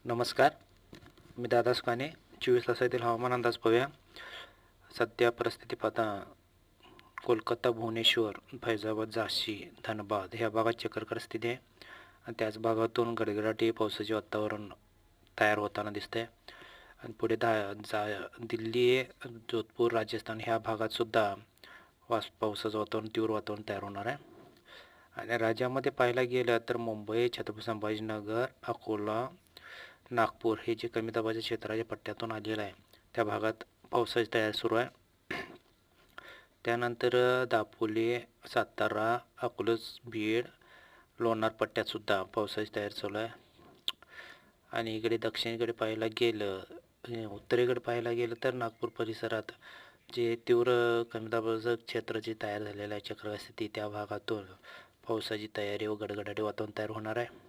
नमस्कार. मी दादा सुकाने. 24 तासातील हवामान अंदाज पाहूया. सध्या परिस्थिती पाहता कोलकाता, भुवनेश्वर, फैजाबाद, झाशी, धनबाद ह्या भागात चक्राकार स्थिती आहे आणि त्याच भागातून गडगडाटी पावसाचे वातावरण तयार होताना दिसते. आणि पुढे दिल्ली, जोधपूर, राजस्थान ह्या भागात सुद्धा पावसाचं वातावरण, तीव्र वातावरण तयार होणार आहे. आणि राज्यामध्ये पाहायला गेलं तर मुंबई, छत्रपती संभाजीनगर, अकोला, नागपूर हे जे कमी दाबाच्या क्षेत्राच्या पट्ट्यातून आलेलं आहे त्या भागात पावसाची तयारी सुरू आहे. त्यानंतर दापोली, सातारा, अकोला, बीड, लोणार पट्ट्यातसुद्धा पावसाची तयारी चालू आहे. आणि इकडे दक्षिणेकडे पाहायला गेलं, उत्तरेकडे पाहायला गेलं तर नागपूर परिसरात जे तीव्र कमी दाबाचं क्षेत्र जे तयार झालेलं आहे चक्रवाती स्थिती, त्या भागातून पावसाची तयारी व गडगडाटी वातावरण तयार होणार आहे.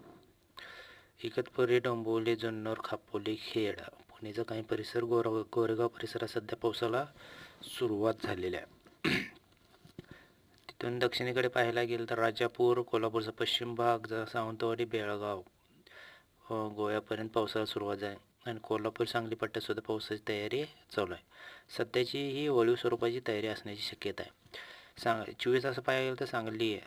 इगतपुरी, डोंबिवली, जुन्नर, खापोली, खेड, पुणेचा काही परिसर, गोरेगाव परिसरात सध्या पावसाला सुरुवात झालेली आहे. तिथून दक्षिणेकडे पाहायला गेलं तर राजापूर, कोल्हापूरचा पश्चिम भाग, सावंतवाडी, बेळगाव, गोव्यापर्यंत पावसाला सुरुवात आहे. आणि कोल्हापूर, सांगली पट्ट्यात सुद्धा पावसाची तयारी चालू आहे. सध्याची ही वळीव स्वरूपाची तयारी असण्याची शक्यता आहे. 24 तास पाहायला गेलं तर सांगली,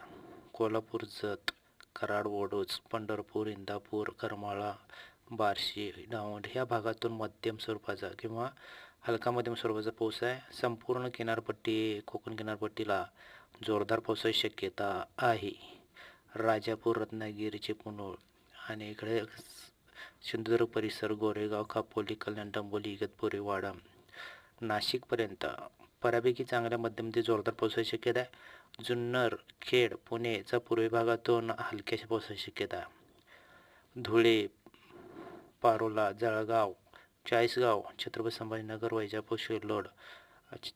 कोल्हापूर, जत, कराड, वडोज, पंढरपूर, इंदापूर, करमाळा, बार्शी, दौंड ह्या भागातून मध्यम स्वरूपाचा किंवा हलका मध्यम स्वरूपाचा पाऊस आहे. संपूर्ण किनारपट्टी, कोकण किनारपट्टीला जोरदार पावसाची शक्यता आहे. राजापूर, रत्नागिरी, चिपळूण आणि इकडे सिंधुदुर्ग परिसर, गोरेगाव, खापोली, कल्याण, डोंबिवली, इगतपुरी, वाडा, नाशिकपर्यंत बऱ्यापैकी चांगल्या मध्यम ते जोरदार पावसाची शक्यता आहे. जुन्नर, खेड, पुणेचा पूर्वी भागातून हलक्याशा पावसाची शक्यता आहे. धुळे, पारोला, जळगाव, चाळीसगाव, छत्रपती संभाजीनगर, वैजापूर, शिरोड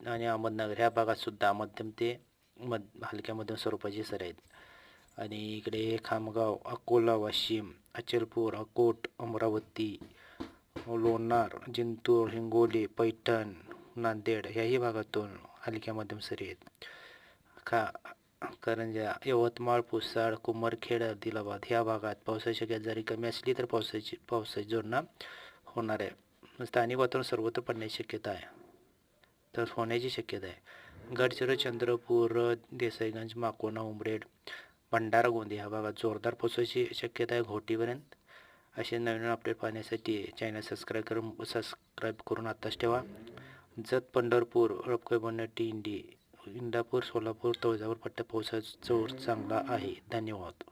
आणि अहमदनगर ह्या भागात सुद्धा मध्यम ते हलक्या मध्यम स्वरूपाची सरी आहेत. आणि इकडे खामगाव, अकोला, वाशिम, अचलपूर, अकोट, अमरावती, लोणार, जिंतूर, हिंगोली, पैठण, नांदेड ह्याही भागातून हलक्या मध्यम सरी आहेत. करंजा, यवतमाळ, पुसद, कुमरखेड, आदिलाबाद ह्या भागात पावसाची शक्यता जरी कमी असली तर पावसाची जोडणा होणार आहे. स्थानिक वातावरण सर्वत्र पडण्याची शक्यता आहे, तर होण्याची शक्यता आहे. गडचिरोली, चंद्रपूर, देसाईगंज, माकोना, उमरेड, भंडारा, गोंदिया ह्या भागात जोरदार पावसाची शक्यता आहे घोटीपर्यंत. असे नवीन अपडेट पाहण्यासाठी चॅनल सबस्क्राईब करून आत्ताच ठेवा. जत, पंढरपूर, रपकैबनटी, इंदापूर, सोलापूर, तुळजापूर पट्ट्यात पावसाचा जोर चांगला आहे. धन्यवाद.